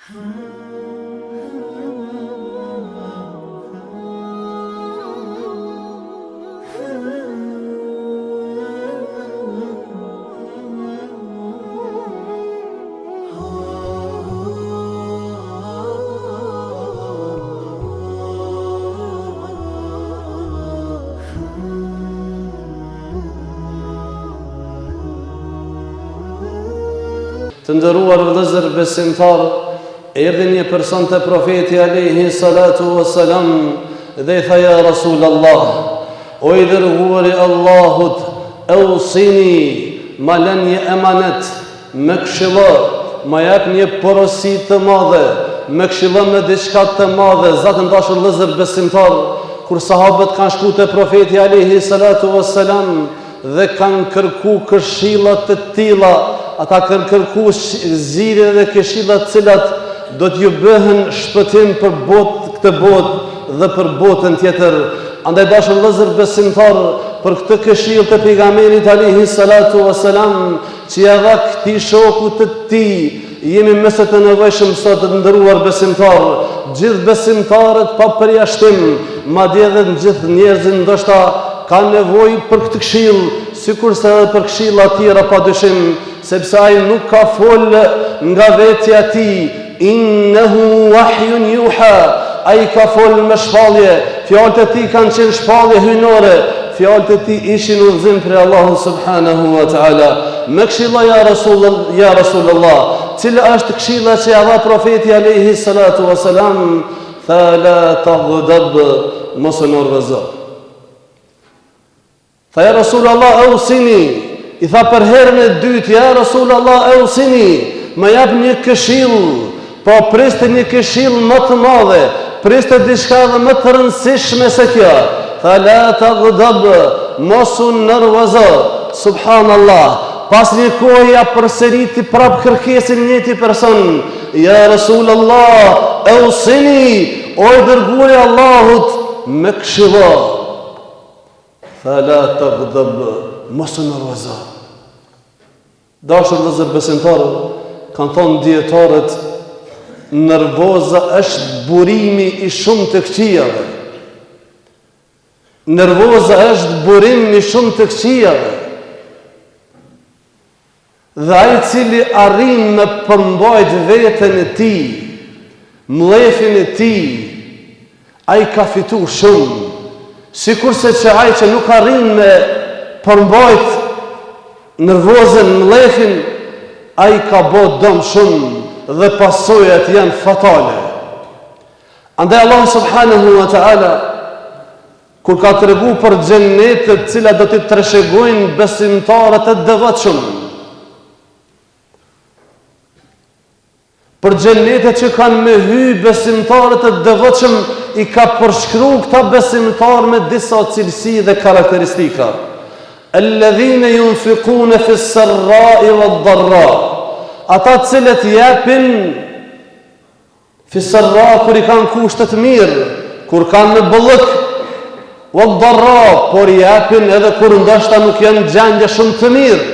Të ndëruar vëllezër besimtar, erdhi një person te profeti alayhi salatu wassalam dhe i tha: ja Rasul Allah, o i dërguari i Allahut, ausini, ma lën një emanet, më këshillo, ma jap një porosi të madhe, më këshillo me diçka të madhe. Zotën dashur vëllezër besimtar, kur sahabët kanë shkuar te profeti alayhi salatu wassalam dhe kanë kërku këshilla të tilla, ata kanë kërku zgjidhje dhe këshilla të cilat do t'ju bëhen shpëtim për këtë botë dhe për botën tjetër. Andaj dashur vëllezër besimtar, për këtë këshillë të pejgamberit alayhi salatu wassalam që ja dha këtij shokut të tij, jemi mëse të nevojshëm sot të ndëruar besimtar, gjithë besimtarët pa përjashtim, madje edhe gjithë njerëzit ndoshta kanë nevojë për këtë këshillë, sikurse edhe për këshilla të tjera padyshim, sepse ai nuk ka fol nga vetja e tij, innehu wahyun yuha, ai ka fol me shpallje, fjalët e tij kanë qenë shpallje hyjnore, fjalët e tij ishin udhëzim për Allahun subhanahu wa taala. Me këshilla ja Rasulullah, cila është këshilla që ja dha profeti alayhi salatu wassalam? Tha la taghdab, mos u nervozo. Tha ja Rasulullah, ausini, i tha për herën e dytë: ja Rasulullah, ausini, më jap një këshill, po priste një këshill më të madhe, priste diçka edhe më të rëndësishme se kjo. Tha la taghdab, mos u nervozo. Subhanallah, pas një kohë ja përsëriti prap kërkesën njëti person: ja Rasulullah, ausini, o i dërguari i Allahut, më këshillo. Tha la taghdab, mos u nervozo. Dashur vëllezër besimtarë, kanë thonë dietarët, nervoza është burimi i shumë të këqijave. Nervoza është burim i shumë të këqijave. Dhe ai i cili arrin me përmbajt veten e tij, mllefin e tij, ai ka fituar shumë. Sikurse që ai që nuk arrin me përmbajt nervozën, mllefin, ai ka bë dëm shumë dhe pasojat janë fatale. Andaj Allah subhanahu wa taala kur ka tregu për xhennetet të cilat do t'i trashëgojnë besimtarët e devotshëm, për xhennetet që kanë me hy besimtarët e devotshëm, i ka përshkruar këta besimtarë me disa cilësi dhe karakteristika. Alladhina yunfiquna fi s-sarra'i wad-dharra, ata cilët japin fi s-sarra, kur i kanë kushtet mirë, kur kanë në bollëk, wad-dharra, por japin edhe kur ndoshta nuk janë gjendje shumë të mirë.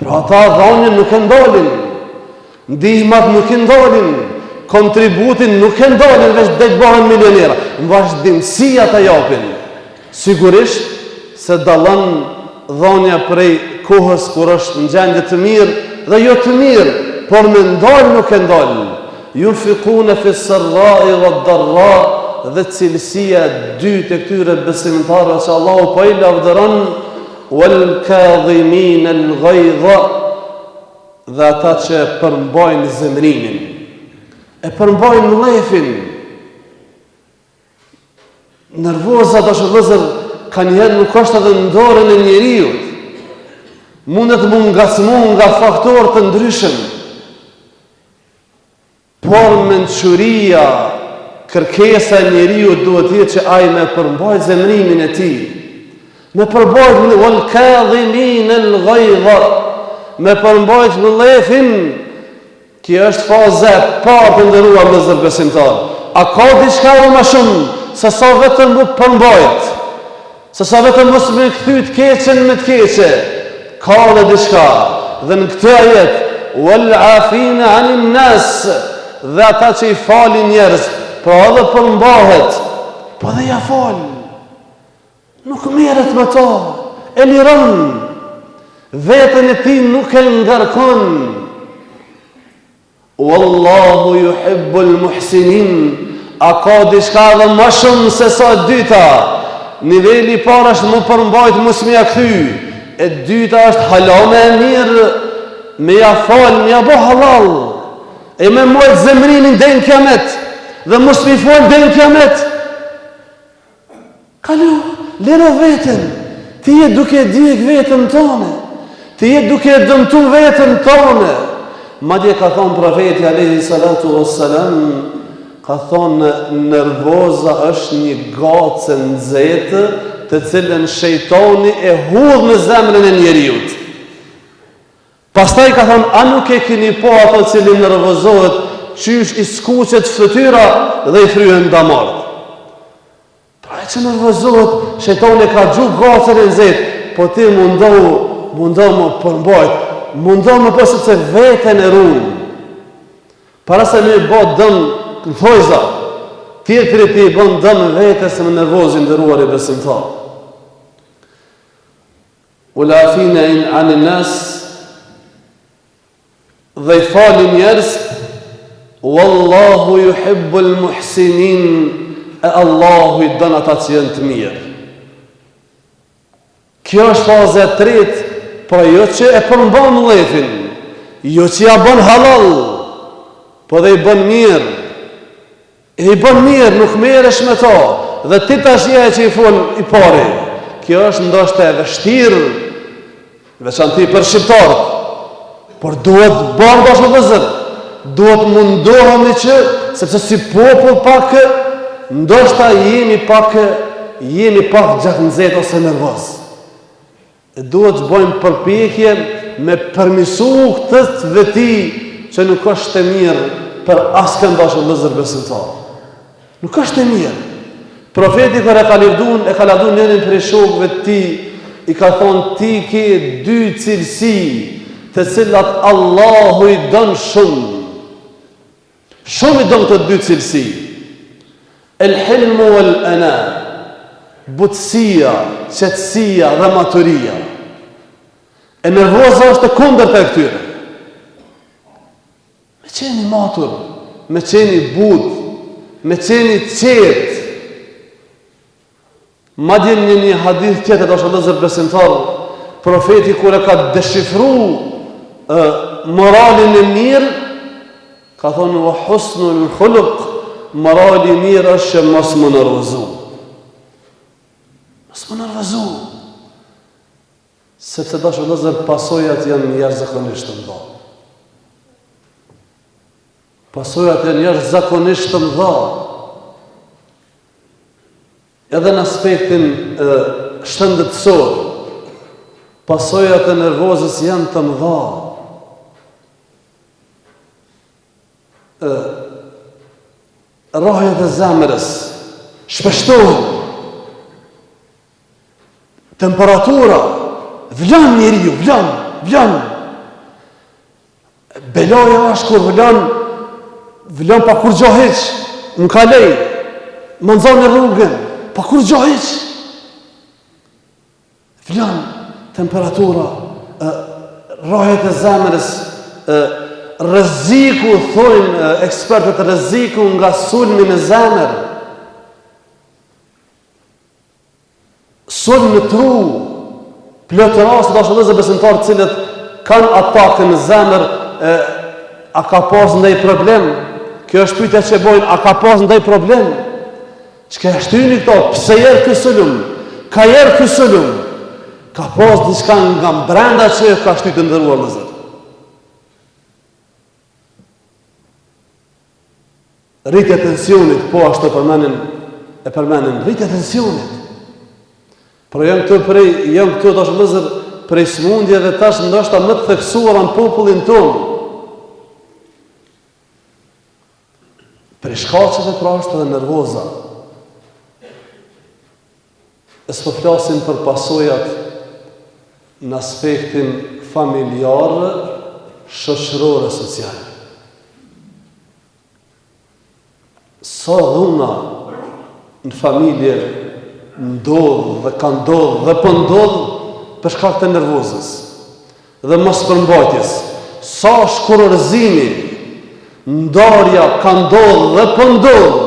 Pra ata dhënien nuk e ndalin, ndihmat nuk e ndalin, kontributin nuk e ndalin, veç dhe të bëhen milionera. Në vazhdimsi ata japin. Sigurisht se dallon dhënia prej kohës kur është në gjendje të mirë dhe jo të mirë, por me ndal nuk e ndal. Yunfiquna fi s-sarra'i wad-dharra, dhe cilësia dytë e këtyre besimtarëve që Allahu po i lavdëron: wal kadhimin al-ghayza, dhe ata që përmbajnë zemrimin, e përmbajnë mllefin. Nervoza, dashur vëllezër, kanjëherë nuk është edhe në dorën e njeriu. Mundet më ngacmu nga faktorë të ndryshëm, por mençuria, kërkesa e njeriu duhet të jetë që ai me përmbajë zemrimin e tij, me përmbajë wal kadhimin al-ghayza, me përmbajt mllefin. Kjo është faza e parë të nderuar vëllezër besimtar. A ka diçka më shumë se sa vetëm më përmbajt, se sa vetëm mos më kthyt keqen me të keqe? Ka edhe diçka. Dhe në këtë ajet wal afina anin nas, dhe ata që i falin njerëz, pra edhe përmbahet, po dhe ja fal. Nuk merret me to, e liron. Vetën e tij nuk e ngarkon. Wallahu yuhibbul muhsinin. A ka diçka dhe më shumë se sa e dyta? Niveli i parë është më përmbajt, mos më ja kthy. E dyta është halame e mirë, me ja fal, me ja bo halal. E me mojt zemrinin dhe në kiamet, dhe mos mi fal dhe në kiamet. Kalu, lero vetën, ti je duke djeg vetën tonë, ti je duke dëmtu vetën tonë. Madje ka thonë profeti alayhi salatu wassalam, ka thonë nervoza është një gacë nxehtë të cilën shejtani e hudh në zemrën e njeriut. Pastaj ka thonë, a nuk e keni po ato cili nervozohet, qysh i skuqet fytyra dhe i fryhen damarët. Pra e që nervozohet, shejtani ka gjuh gacën e nxehtë, po ti mundohu më përmbajt, mundohu më përse që vetën e runë. Para se me i bot dëmë në thojza, tjetëri ti i bon dëmë vetës me nervozin dëruar i besimtar. Ulafina in anin nas, dhe i fali njerëz, wallahu yuhibbul muhsinin, e Allahu i dën ata që janë të mirë. Kjo është faza e tretë, pra jo që e përmban lefin, jo që ja bën halal, po dhe i bën mirë. I bën mirë, nuk merresh me to, dhe ti tash je që i fol i pari. Kjo është ndoshta e vështirë, veçanti për shqiptarët. Por duhet bërë bashkë vëzër, duhet mundohemi që, sepse si popull pak, ndoshta jemi pak gjakënxet ose nervoz. Duhet të bëjmë përpjekje me përmisu këtë të veti që nuk është e mirë për askën bashkë vëzër besimtar. Nuk është e mirë. Profeti kër e ka lavdun njërin për shokëve të ti, i ka thonë ti ke dy cilësi, të cilat Allahu i dënë shumë. Shumë i dënë të dy cilësi. El hilmu wal ana, butësia, qetësia dhe maturia. E nervoza është e kundërt e këtyre. Me qeni matur, me qeni butë, me qeni qetë. Madje në një hadith tjetër, është Allahu besimtar, profeti kur e ka deshifru moralin e mirë, ka thonë wa husnul khuluq, morali i mirë është që mos më nervozu. Mos më nervozu. Sepse dashur vëllezër, pasojat janë jashtëzakonisht të mëdha. Pasojat janë jashtëzakonisht të mëdha. Edhe në aspektin shëndetësor, pasojat e nervozës janë të mëdha. Rrahjet e zemrës shpeshtohen. Temperatura vlan njeriu, vlan. Beloja është kur vlan pa kur gjo hiç, në kalej, më nxon në rrugën, pa kur gjo hiç. Vlan temperatura, rrahjet e zemrës, rreziku, thojnë ekspertët, rreziku nga sulmi në zemër. Sulmi në tru, plot raste dashur besimtarë të cilët kanë atake në zemër, a ka pas ndaj problem? Kjo është pyetja që bojnë, a ka pas ndaj problem? Çka e shtyni këto? Pse jerë ky sulm? Ka jerë ky sulm? Ka pas diçka nga brenda që ka shtyt të ndëruar në zë. Rritja e tensionit, po ashtu e përmenin rritja e tensionit. Por janë këtu tash vëllezër prej smundjeve tash ndoshta më të theksuara në popullin tonë. Për shkaqet e trashtë dhe nervoza. E s'po flasim për pasojat në aspektin familjar, shoqërore sociale. Sa dhuna në familje ndodh dhe ka ndodh dhe po ndodh për shkak të nervozës dhe mos përmbajtjes. Sa shkurorëzimi, ndarja ka ndodh dhe po ndodh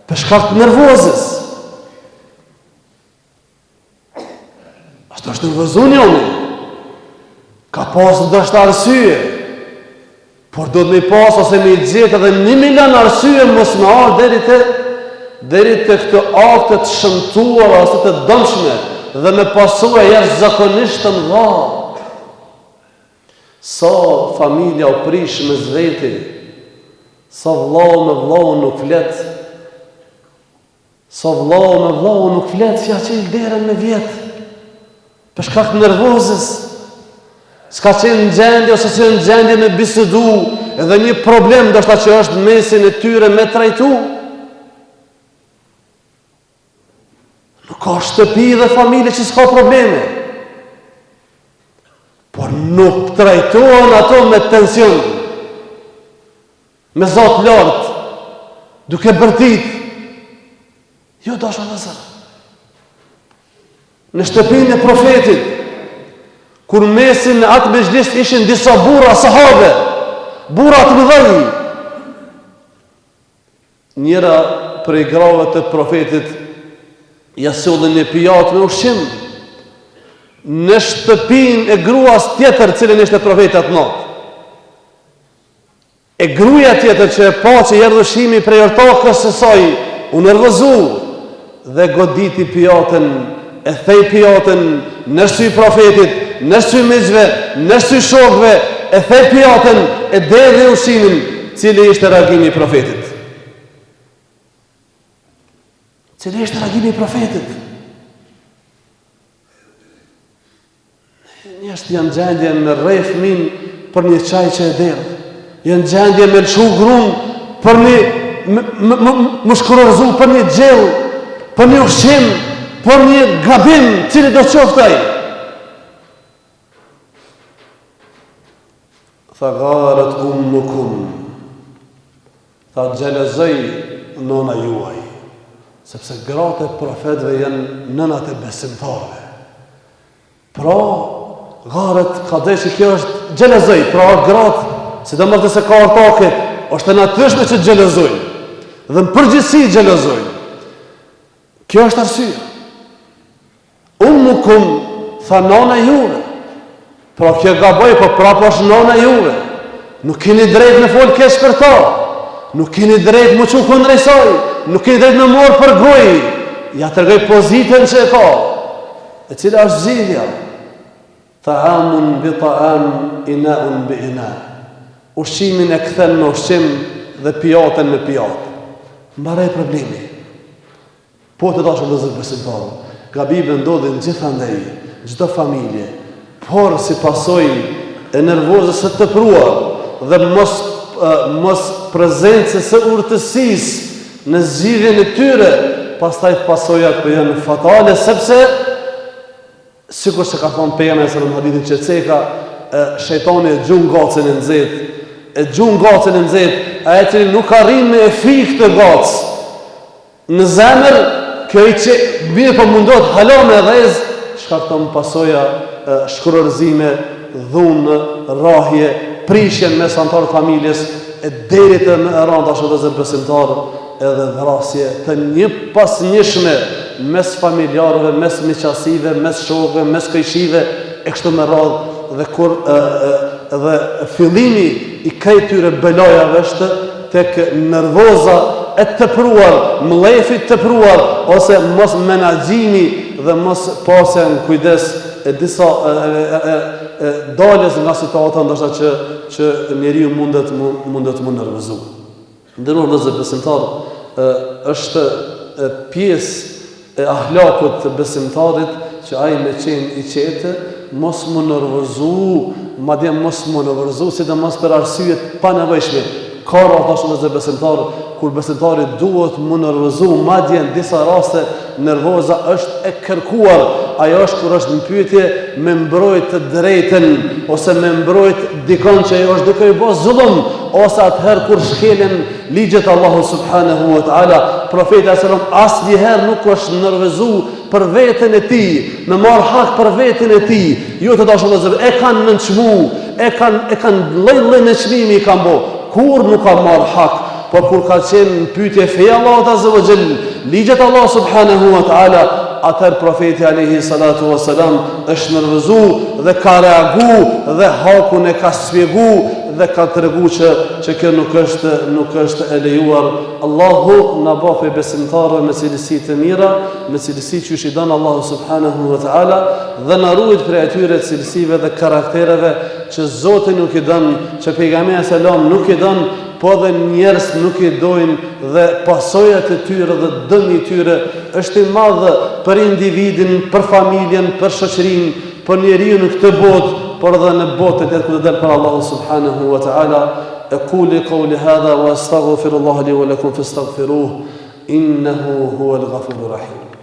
për shkak të nervozës. Ashtu është nervozu njëri. Ka pas ndoshta arsye, por do të më pas ose më gjetë edhe 1 milion arsye mos më ardh deri te këto akte të shëmtuara ose të dëmshme dhe me pasojë jashtëzakonisht të mëdha. Sa familja u prish me zveti, sa vllau me vllau nuk flet, sa vllau me vllau nuk flet, si aqil derën me vjet, për shkak të nervozës. S'ka qenë në gjendje ose që në gjendje me bisedu edhe një problem ndoshta që është mesin e tyre me trajtu. Nuk ka shtëpi dhe familje që s'ka probleme, por nuk trajtohen ato me tension, me zot lartë, duke bërtit. Jo, dashur vëllezër, në shtëpinë e profetit, kur mesin në atë mezhlis ishin disa burra sahabe, burra të mëdhenj. Njëra prej grave të profetit ja solli një pijat me ushqim në shtëpinë e gruas tjetër cilën ishte profeti atë natë. E gruaja tjetër që e pa që erdhi ushqimi prej ortakës së saj, u nervozu dhe goditi pijatën, e thej pijatën në sy profetit, në sy miqve, në sy shokëve, e thej pijatën, e derdhi ushqimin, cili ishte reagimi i profetit. Cili ishte reagimi i profetit? Njështë janë gjendje me rrej fëmin për një qaj që e derdhë. Janë gjendje me lëshu grunë për një më shkurorzu për një gjellë, për një ushqim, për një gabim, cili do qoftaj. Tha garet ummukum, tha gjelezoj nona juaj, sepse gratë e profetëve janë nënat e besimtarve. Pra, garet ka dhe që kjo është gjelezoj, pra gratë, si do mërë të se ka ortake, është e natyrshme që gjelezoj, dhe në përgjithësi gjelezoj. Kjo është arsye. Ummukum, tha nona juve. Pra kjo gaboj, po prapë është nona juve. Nuk keni drejt me folë keq për ta. Nuk keni drejt më që kundrej saj. Nuk keni drejt me morë për goj. Ja tërgoj pozitën që e ka. E cila është zgjidhja. Ta'amun bi ta'am, ina'un bi ina. Ushqimin e kthen me ushqim dhe pijatën me pijatë. Mbaroj problemi. Po të dashur vëllezër besimtarë, gabimet ndodhin gjithandej, çdo familje, por si pasojë e nervozës së tepruar dhe mos prezencës së urtësisë në zgjidhjen e tyre, pastaj pasojat po janë fatale, sepse sikur se ka thonë pejgamberi sallallahu alaihi wasallam që ceka shejtani e gjun gacën e nxehtë, e gjun gacën e nxehtë, ai që nuk arrin me e fik të gacë në zemër. Kjo i që mirë po mundohet hala me dhez, shkakton pasoja shkurorëzime, dhunë, rrahje, prishjen mes antarëve të familjes, e deri të më rënda shëndetësor besimtar, edhe vrasje të një pas njëshme mes familjarëve, mes miqasive, mes shokëve, mes këjshive, e kështu me radhë, dhe kur dhe fillimi i këtyre belajave është tek nervoza e tepruar, mlefi tepruar, ose mos menaxhimi dhe mos pasja në kujdes e disa daljes nga situata ndoshta që njeriu mundet më nervozu. Ndërmjet vëllezër besimtar, është pjesë e ahlakut të besimtarit që ai me qenë i qetë mos më nervozu, madje mos më nervozu, sidomos për arsye të panevojshme. Ka rrethashme të besimtar kur besimtari duhet më nervozu, madje në disa raste nervoza është e kërkuar, ajo është kur është në pyetje me mbrojt të drejtën, ose me mbrojt dikon që ajo është duke i bërë zullum, ose atëherë kur shkelen ligjet Allahu subhanahu wa ta'ala. Profeti sallam asnjëherë nuk është nervozu për veten e tij, me marr hak për veten e tij. Jo të dashur vëllezër, e kanë nënçmu, e kanë lloj-lloj nënçmimi i kanë bë. Kur nuk ka marr hak, por kur ka qenë në pyetje feja Allahut azza wa jall, ligjet Allah subhanahu wa ta'ala, atëherë profeti alayhi salatu wassalam është nervozu dhe ka reagu dhe hakun e ka shpjegu dhe ka tregu që kjo nuk është e lejuar. Allahu na bëfë besimtarë me cilësi të mira, me cilësi që i don Allahu subhanahu wa ta'ala, dhe na ruajt prej atyre cilësive dhe karaktereve që Zoti nuk i don, që pejgamberi selam nuk i don, po dhe njerëz nuk i dojnë dhe pasojat e tyre dhe dëmi i tyre është i madh për individin, për familjen, për shoqërinë, për njeriu në këtë botë, por edhe në botën e ku del për Allahu subhanahu wa ta'ala. Aqulu qawli hadha wa astaghfirullaha li wa lakum fastaghfiruhu innahu huwal ghafurur rahim.